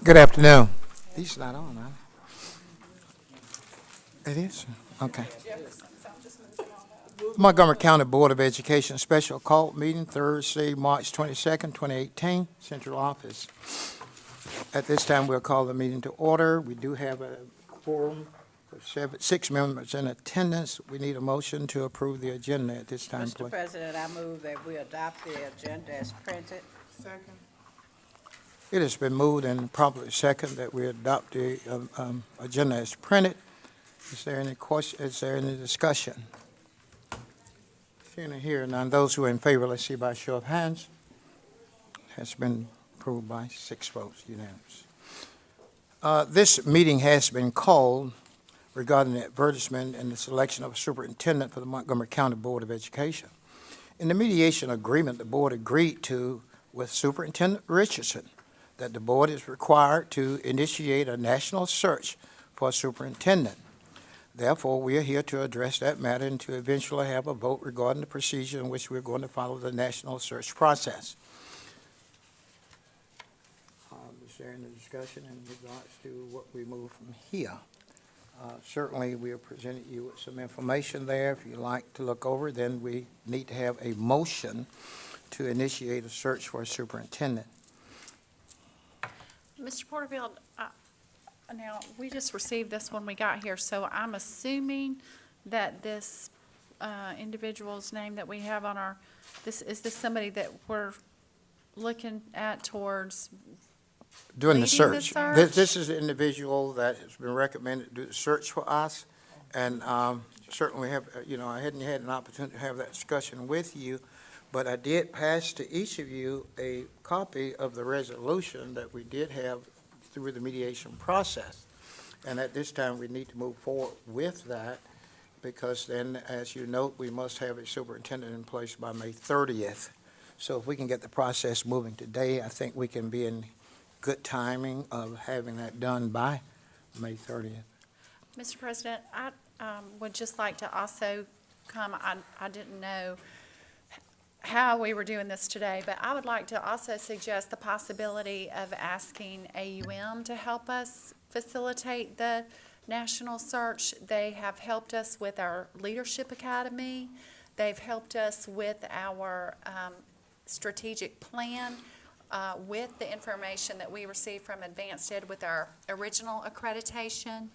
Good afternoon. These not on, huh? It is? Okay. Montgomery County Board of Education Special Call Meeting, Thursday, March 22nd, 2018, Central Office. At this time, we'll call the meeting to order. We do have a quorum of 6 members in attendance. We need a motion to approve the agenda at this time, Mr. please. President, I move that we adopt the agenda as printed. Second. It has been moved and properly second that we adopt the agenda as printed. Is there any question? Is there any discussion? Seeing and hearing none, those who are in favor, let's see by show of hands. Has been approved by 6 votes, unanimous. This meeting has been called regarding the advertisement and the selection of a superintendent for the Montgomery County Board of Education. In the mediation agreement, the board agreed to with Superintendent Richardson that the board is required to initiate a national search for a superintendent. Therefore, we are here to address that matter and to eventually have a vote regarding the procedure in which we're going to follow the national search process. Is there any discussion in regards to what we move from here? Certainly, we have presented you with some information there. If you'd like to look over, then we need to have a motion to initiate a search for a superintendent. Mr. Porterfield, now, we just received this when we got here, so I'm assuming that this individual's name that we have on our, is this somebody that we're looking at towards Doing the leading search. search? This is the individual that has been recommended to do the search for us, and certainly have, I hadn't had an opportunity to have that discussion with you, but I did pass to each of you a copy of the resolution that we did have through the mediation process. And at this time, we need to move forward with that, because then, as you note, we must have a superintendent in place by May 30th. So if we can get the process moving today, I think we can be in good timing of having that done by May 30th. Mr. President, I would just like to also I didn't know how we were doing this today, but I would like to also suggest the possibility of asking AUM to help us facilitate the national search. They have helped us with our Leadership Academy. They've helped us with our strategic plan, with the information that we received from Advanced Ed with our original accreditation.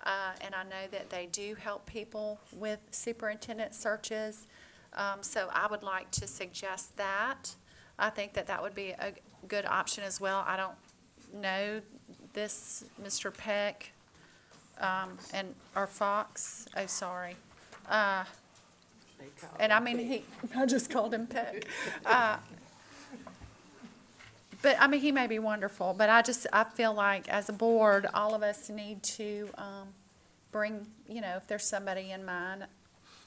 And I know that they do help people with superintendent searches. So I would like to suggest that. I think that that would be a good option as well. I don't know this Mr. Peck or Fox. Oh, sorry. And I mean, I just called him Peck. But I mean, he may be wonderful, but I feel like as a board, all of us need to bring, if there's somebody in mind,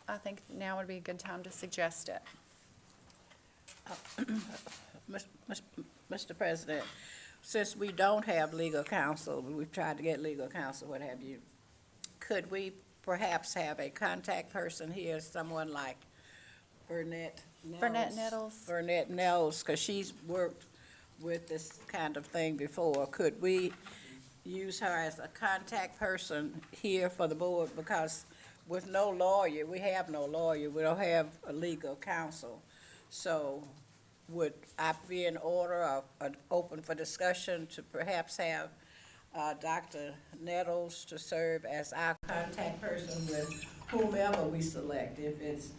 I think now would be a good time to suggest it. Mr. President, since we don't have legal counsel, we've tried to get legal counsel, what have you, could we perhaps have a contact person here, someone like Burnett Nettles? Burnett Nettles, because she's worked with this kind of thing before. Could we use her as a contact person here for the board? Because with no lawyer, we have no lawyer, we don't have a legal counsel. So would I be in order of open for discussion to perhaps have Dr. Nettles to serve as our contact person with whomever we select? If it's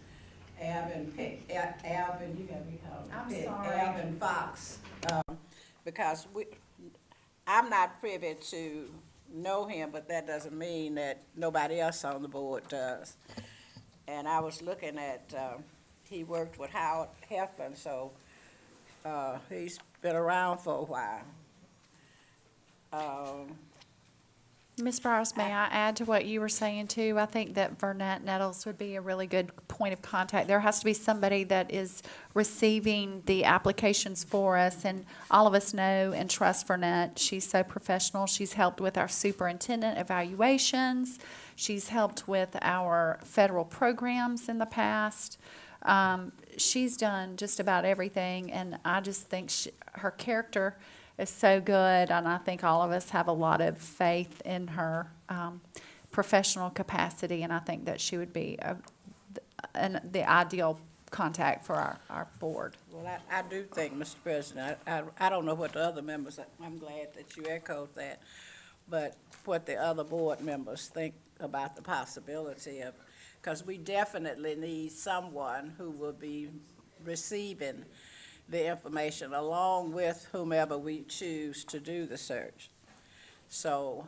Alvin, you got me called. I'm sorry. Alvin Fox, because I'm not privy to know him, but that doesn't mean that nobody else on the board does. And I was looking at, he worked with Howard Heflin, so he's been around for a while. Ms. Bryce, may I add to what you were saying too? I think that Burnett Nettles would be a really good point of contact. There has to be somebody that is receiving the applications for us, and all of us know and trust Burnett. She's so professional. She's helped with our superintendent evaluations. She's helped with our federal programs in the past. She's done just about everything, and I just think her character is so good, and I think all of us have a lot of faith in her professional capacity, and I think that she would be the ideal contact for our board. Well, I do think, Mr. President, I don't know what the other members, I'm glad that you echoed that, but what the other board members think about the possibility of, because we definitely need someone who will be receiving the information along with whomever we choose to do the search. So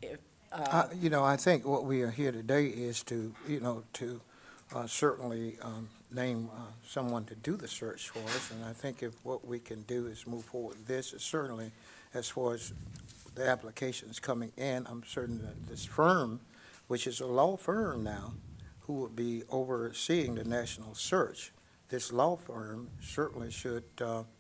if, I think what we are here today is to, certainly name someone to do the search for us, and I think if what we can do is move forward with this, is certainly as far as the applications coming in, I'm certain that this firm, which is a law firm now, who will be overseeing the national search, this law firm certainly should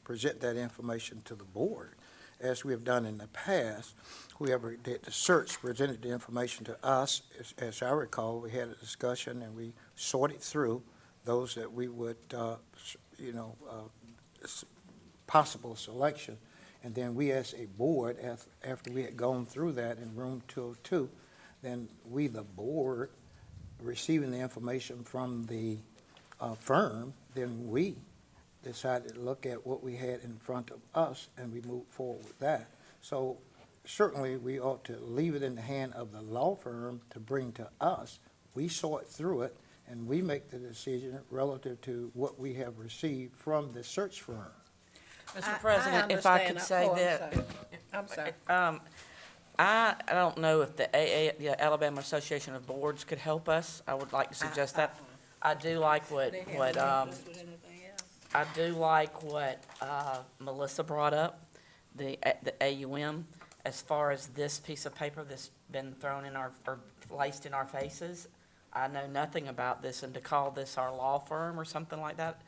present that information to the board, as we have done in the past. Whoever did the search presented the information to us. As I recall, we had a discussion and we sorted through those that we would, possible selection. And then we as a board, after we had gone through that in room 202, then we, the board, receiving the information from the firm, then we decided to look at what we had in front of us and we moved forward with that. So certainly we ought to leave it in the hand of the law firm to bring to us. We sort through it and we make the decision relative to what we have received from the search firm. Mr. President, if I could say that. I'm sorry. I don't know if the Alabama Association of Boards could help us. I would like to suggest that. I do like what Melissa brought up, the AUM, as far as this piece of paper that's been thrown in or laced in our faces. I know nothing about this, and to call this our law firm or something like that,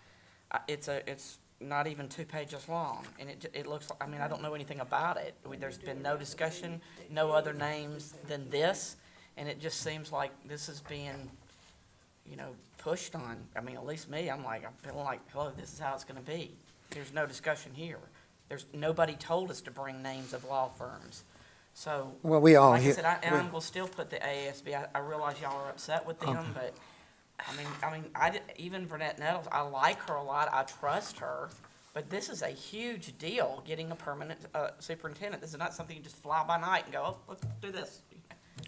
it's not even 2 pages long, and it looks like, I don't know anything about it. There's been no discussion, no other names than this, and it just seems like this is being, pushed on. At least me, I'm feeling like, hello, this is how it's gonna be. There's no discussion here. Nobody told us to bring names of law firms. So, Well, we all like I hear. said, I'm gonna still put the AASB. I realize y'all are upset with them, but even Vernette Nettles, I like her a lot, I trust her, but this is a huge deal, getting a permanent superintendent. This is not something you just fly by night and go, oh, let's do this.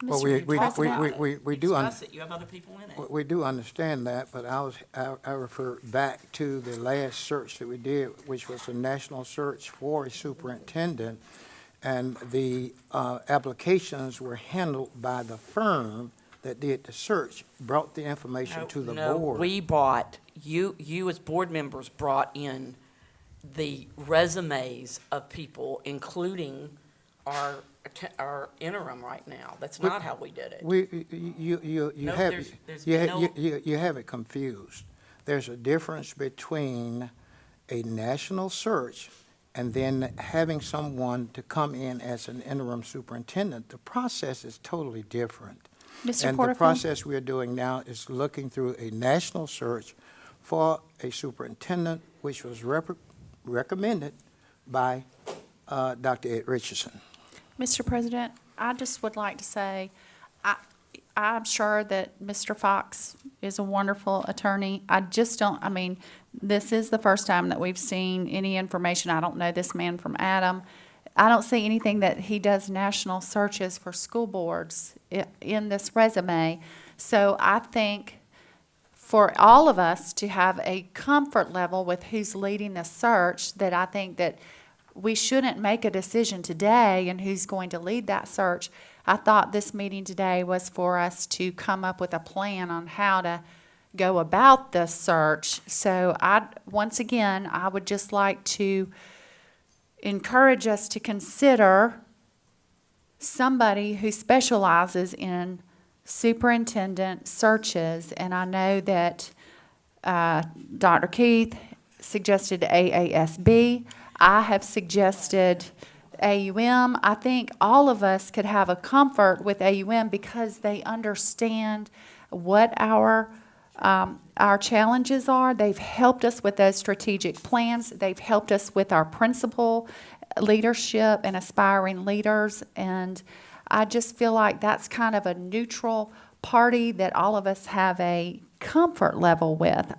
Well, Talk about we do. Discuss it, you have other people in it. We do understand that, but I refer back to the last search that we did, which was a national search for a superintendent, and the applications were handled by the firm that did the search, brought the information to the board. We you as board members brought in the resumes of people, including our interim right now. That's not how we did it. You No, have, there's you been ha- you have it confused. There's a difference between a national search and then having someone to come in as an interim superintendent. The process is totally different. Mr. And the Porterfield? process we are doing now is looking through a national search for a superintendent, which was recommended by Dr. Ed Richardson. Mr. President, I just would like to say, I'm sure that Mr. Fox is a wonderful attorney. I just don't, this is the first time that we've seen any information. I don't know this man from Adam. I don't see anything that he does national searches for school boards in this resume. So I think for all of us to have a comfort level with who's leading the search, that I think that we shouldn't make a decision today and who's going to lead that search. I thought this meeting today was for us to come up with a plan on how to go about the search. So once again, I would just like to encourage us to consider somebody who specializes in superintendent searches. And I know that Dr. Keith suggested AASB. I have suggested AUM. I think all of us could have a comfort with AUM because they understand what our challenges are. They've helped us with those strategic plans. They've helped us with our principal leadership and aspiring leaders. And I just feel like that's kind of a neutral party that all of us have a comfort level with.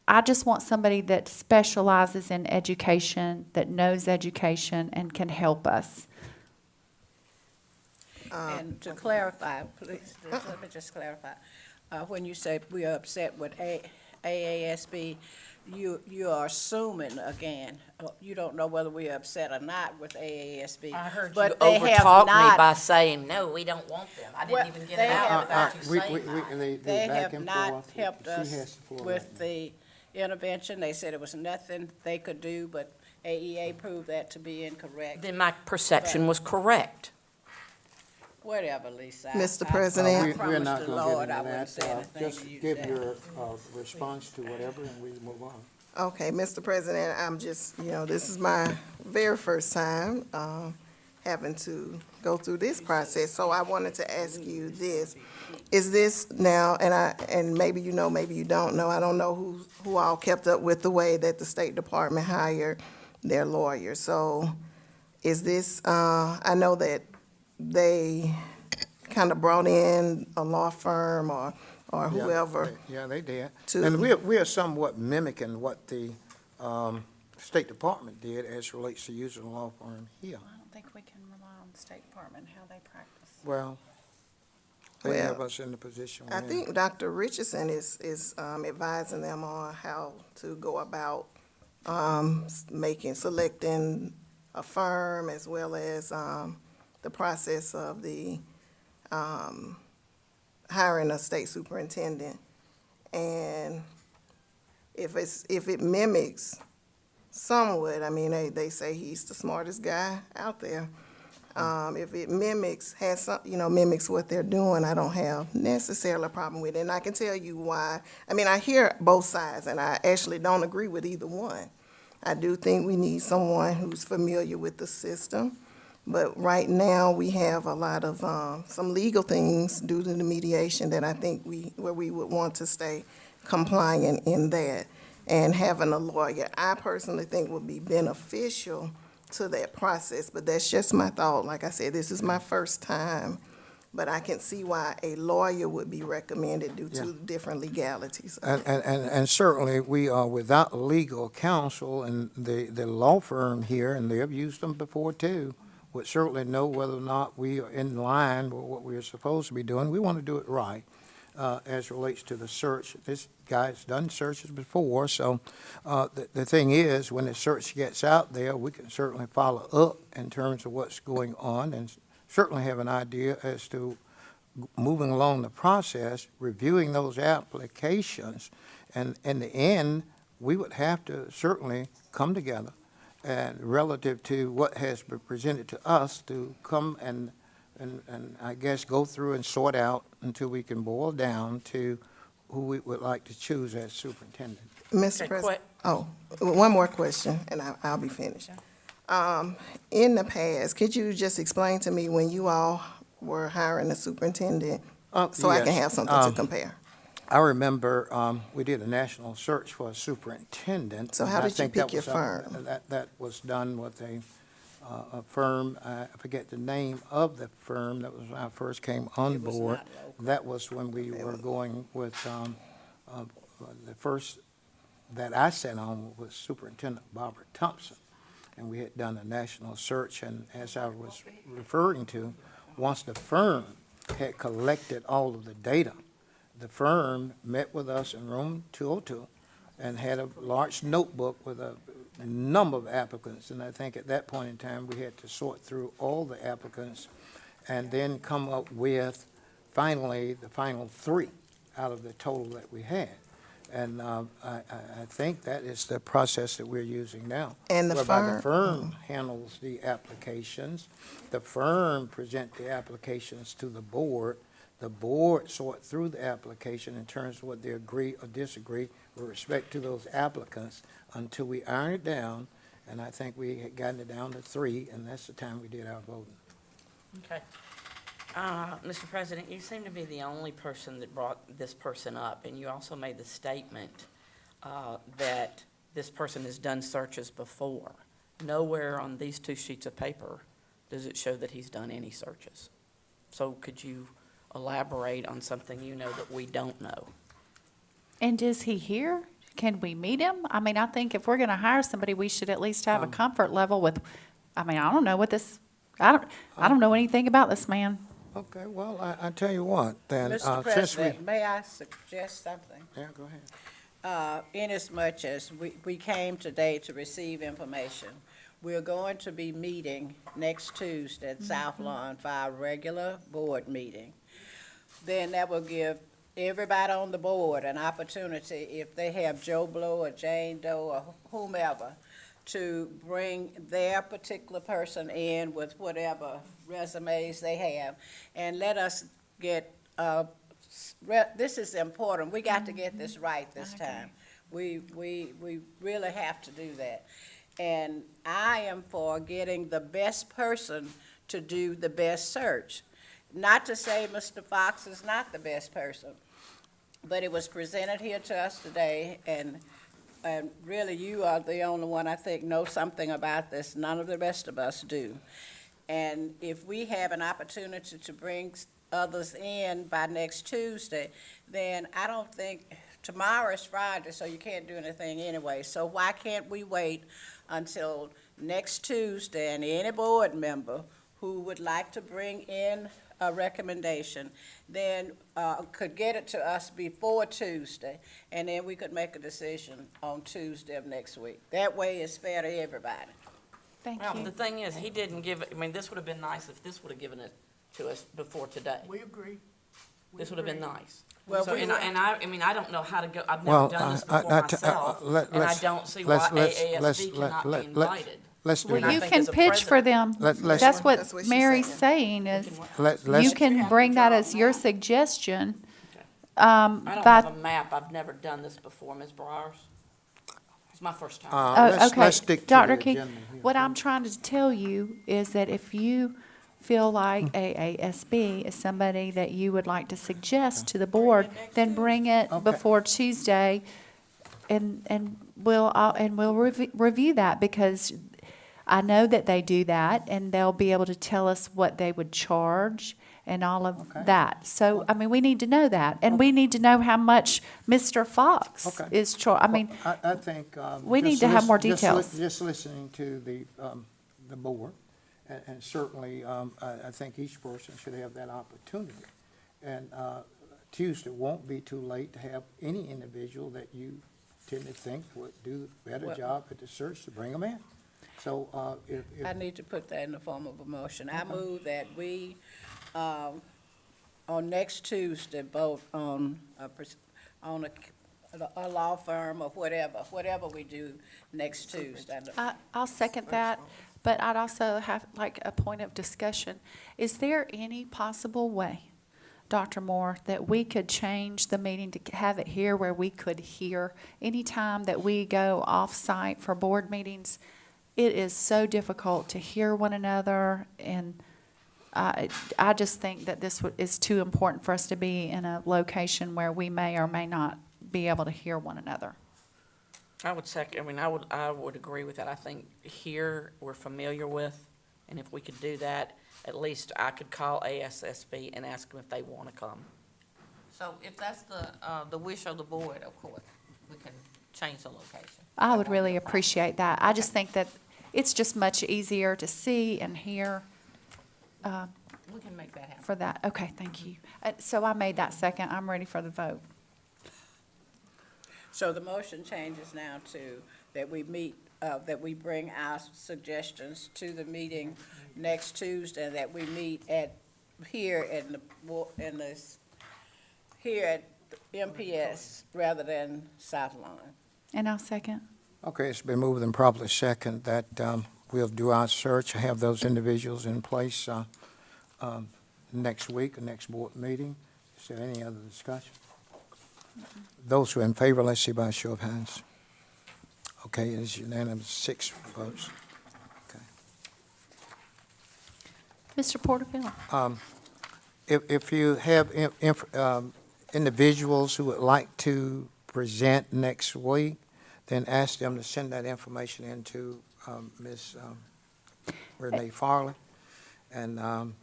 I just want somebody that specializes in education, that knows education, and can help us. And to clarify, please, let me just clarify. When you say we are upset with AASB, you are assuming again, you don't know whether we are upset or not with AASB. I heard you but they have overtalk me not- by saying, no, we don't want them. I Well, didn't even get they it out have- without you saying that. They back have and not forth. helped She us has the floor right with now. the intervention. They said it was nothing they could do, but AEA proved that to be incorrect. Then my perception was correct. Whatever, Lisa. Mr. I President. I We're promise not the going Lord to I get wouldn't into say that. anything Just to you give today. your response to whatever, and we move on. Okay, Mr. President, I'm just, this is my very first time having to go through this process, so I wanted to ask you this. Is this now, and maybe you know, maybe you don't know, I don't know who all kept up with the way that the State Department hired their lawyers. So is this, I know that they kind of brought in a law firm or whoever. Yeah, they did. to- And we are somewhat mimicking what the State Department did as relates to using a law firm here. I don't think we can rely on the State Department, how they practice. Well, they Well, have us in the position we're I in. think Dr. Richardson is advising them on how to go about selecting a firm as well as the process of the hiring a state superintendent. And if it mimics somewhat, I mean, they say he's the smartest guy out there. If it mimics, mimics what they're doing, I don't have necessarily a problem with it. And I can tell you why. I mean, I hear both sides, and I actually don't agree with either one. I do think we need someone who's familiar with the system. But right now, we have a lot of, some legal things due to the mediation that I think where we would want to stay compliant in that. And having a lawyer, I personally think would be beneficial to that process, but that's just my thought. Like I said, this is my first time, but I can see why a lawyer would be recommended due to different legalities. And certainly, we are without legal counsel, and the law firm here, and they've used them before too, would certainly know whether or not we are in line with what we are supposed to be doing. We want to do it right as relates to the search. This guy's done searches before, so the thing is, when the search gets out there, we can certainly follow up in terms of what's going on and certainly have an idea as to moving along the process, reviewing those applications, and in the end, we would have to certainly come together and relative to what has been presented to us to come and I guess go through and sort out until we can boil down to who we would like to choose as superintendent. Mr. Okay, President, one more question, and I'll be finished. In the past, could you just explain to me when you all were hiring a superintendent, so I can Yes. have something to compare? I remember we did a national search for a superintendent. So how and I did you think pick that your was, firm? That was done with a firm, I forget the name of the firm, that was when I first came on It was board. not local. That was when we were going with, the first that I sat on was Superintendent Barbara Thompson. And we had done a national search, and as I was referring to, once the firm had collected all of the data, the firm met with us in room 202 and had a large notebook with a number of applicants. And I think at that point in time, we had to sort through all the applicants and then come up with finally the final three out of the total that we had. And I think that is the process that we're using now. And the whereby the firm- firm handles the applications. The firm present the applications to the board. The board sort through the application in terms of what they agree or disagree with respect to those applicants until we iron it down. And I think we had gotten it down to 3, and that's the time we did our voting. Okay. Mr. President, you seem to be the only person that brought this person up, and you also made the statement that this person has done searches before. nowhere on these 2 sheets of paper does it show that he's done any searches. So could you elaborate on something you know that we don't know? And is he here? Can we meet him? I mean, I think if we're gonna hire somebody, we should at least have a comfort level with, I mean, I don't know what this, I don't know anything about this man. Okay, well, I tell you what, then, Mr. since we... President, may I suggest something? Yeah, go ahead. Inasmuch as we came today to receive information, we're going to be meeting next Tuesday at South Lawn for our regular board meeting. Then that will give everybody on the board an opportunity, if they have Joe Blow or Jane Doe or whomever, to bring their particular person in with whatever resumes they have, and let us get, this is important, we got to get this right this time. We really have to do that. And I am for getting the best person to do the best search. Not to say Mr. Fox is not the best person, but it was presented here to us today, and really, you are the only one, I think, knows something about this. None of the rest of us do. And if we have an opportunity to bring others in by next Tuesday, then I don't think, tomorrow is Friday, so you can't do anything anyway. So why can't we wait until next Tuesday, and any board member who would like to bring in a recommendation, then could get it to us before Tuesday, and then we could make a decision on Tuesday of next week. That way it's fair to everybody. Thank Well, you. the thing is, he didn't give, I mean, this would have been nice if this would have given it to us before today. We agree. This would have been nice. Well, So, we and were- I mean, I don't know how to go, I've Well, never done this I- before I- myself, let- and I let's- don't see why let's- AASB cannot be let- invited. Let's do Well, And I you that. think can as a pitch for them. Let's- That's That's what what she's Mary's saying. saying is, Let's- you can bring that as your suggestion. I don't But, have a map, I've never done this before, Ms. Briars. It's my first time. oh, okay. Let's stick to the Dr. Key, agenda here. what I'm trying to tell you is that if you feel like AASB is somebody that you would like to suggest to the board, then bring it Okay. before Tuesday, and we'll review that, because I know that they do that, and they'll be able to tell us what they would charge and all of Okay. that. So, I mean, we need to know that, and we need to know how much Mr. Fox Okay. is I mean, I think. we just need to have more just details. Just listening to the board, and certainly, I think each person should have that opportunity. And Tuesday won't be too late to have any individual that you tend to think would do a better Well- job at the search to bring them in. So if, I need to put that in the form of a motion. I move that we, on next Tuesday, vote on a law firm or whatever we do next Tuesday. I'll second that, but I'd also have like a point of discussion. Is there any possible way, Dr. Moore, that we could change the meeting to have it here where we could hear? Anytime that we go off-site for board meetings, it is so difficult to hear one another, and I just think that this is too important for us to be in a location where we may or may not be able to hear one another. I would second, I would agree with that. I think here, we're familiar with, and if we could do that, at least I could call ASSB and ask them if they want to come. So if that's the wish of the board, of course, we can change the location. I would really appreciate that. I just think that it's just much easier to see and hear We can make that happen. for that. Okay, thank you. So I made that second. I'm ready for the vote. So the motion changes now to that we meet, that we bring our suggestions to the meeting next Tuesday, that we meet here at MPS rather than South Lawn. And I'll second. Okay, it's been moved and properly second that we'll do our search, have those individuals in place next week, or next board meeting. Is there any other discussion? Those who are in favor, let's see by a show of hands. Okay, it is unanimous, 6 votes. Okay. Mr. Porterfield? If you have individuals who would like to present next week, then ask them to send that information into Ms. Renee Farley, and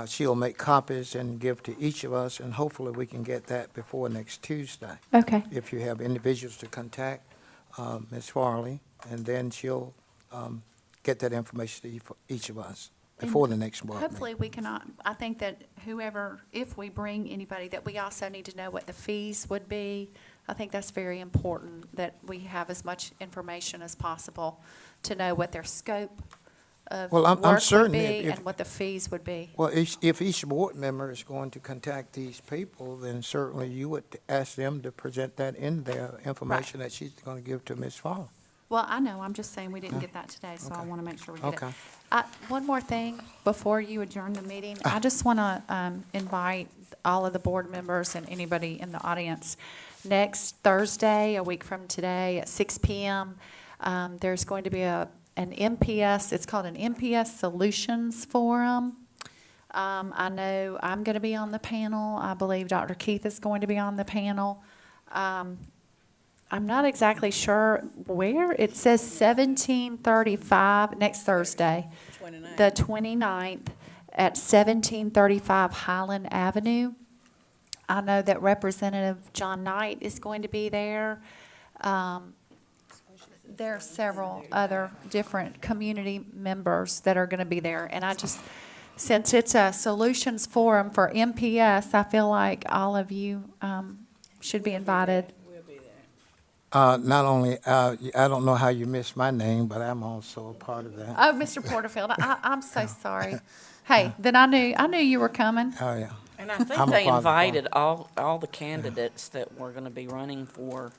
she'll make copies and give to each of us, and hopefully we can get that before next Tuesday. Okay. If you have individuals to contact Ms. Farley, and then she'll get that information to each of us before the next board meeting. Hopefully, we cannot, I think that whoever, if we bring anybody, that we also need to know what the fees would be. I think that's very important, that we have as much information as possible to know what their scope of Well, I'm work would certain be if- and what the fees would be. Well, if each board member is going to contact these people, then certainly you would ask them to present that in their information that she's going to give to Ms. Farley. Well, I know, I'm just saying we didn't get that today, so I Okay. want to make sure we get it. Okay. One more thing before you adjourn the meeting. I just want to invite all of the board members and anybody in the audience. Next Thursday, a week from today, at 6 PM, there's going to be an MPS, it's called an MPS Solutions Forum. I know I'm going to be on the panel. I believe Dr. Keith is going to be on the panel. I'm not exactly sure where. It says 1735, next Thursday, 29th. the 29th, at 1735 Highland Avenue. I know that Representative John Knight is going to be there. There are several other different community members that are going to be there. And I just, since it's a solutions forum for MPS, I feel like all of you should be invited. We'll be there. Not only, I don't know how you missed my name, but I'm also a part of that. Oh, Mr. Porterfield, I'm so sorry. Hey, then I knew you were coming. Oh, yeah. And I think I'm a they part of the invited all the candidates that were gonna be running for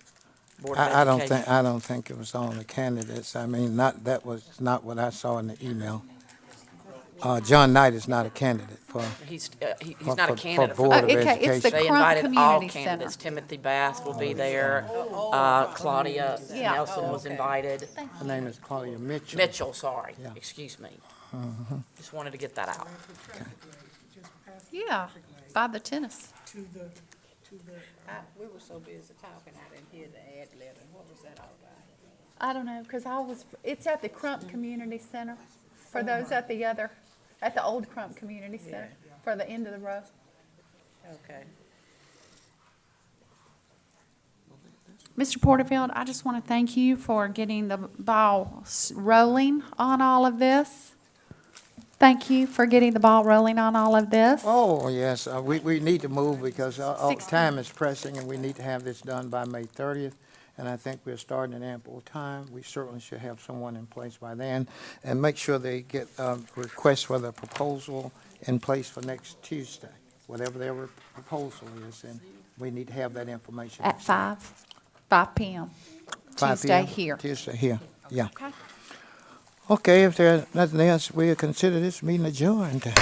Board of I don't Education. think it was all the candidates. I mean, that was not what I saw in the email. John Knight is not a candidate for, He's for- not a for candidate for Board that. of Okay, it's the Education. They Crump invited all Community candidates. Center. Timothy Bass will be there. Claudia Yeah. Nelson was invited. Her name is Claudia Mitchell. Mitchell, sorry, Yeah. excuse me. Just wanted to get that out. Yeah, by the tennis. We were so busy talking, I didn't hear the ad lib, and what was that all about? I don't know, because it's at the Crump Community Center, for those at the old Crump Community Center, for the end of the row. Okay. Mr. Porterfield, I just want to thank you for getting the ball rolling on all of this. Thank you for getting the ball rolling on all of this. Oh, yes, we need to move because our 16. time is pressing and we need to have this done by May 30th. And I think we're starting in ample time. We certainly should have someone in place by then. And make sure they get requests for the proposal in place for next Tuesday, whatever their proposal is. And we need to have that information. At 5 PM, 5 Tuesday p.m.? here. Tuesday here, yeah. Okay. Okay, if there's nothing else, we'll consider this meeting adjourned.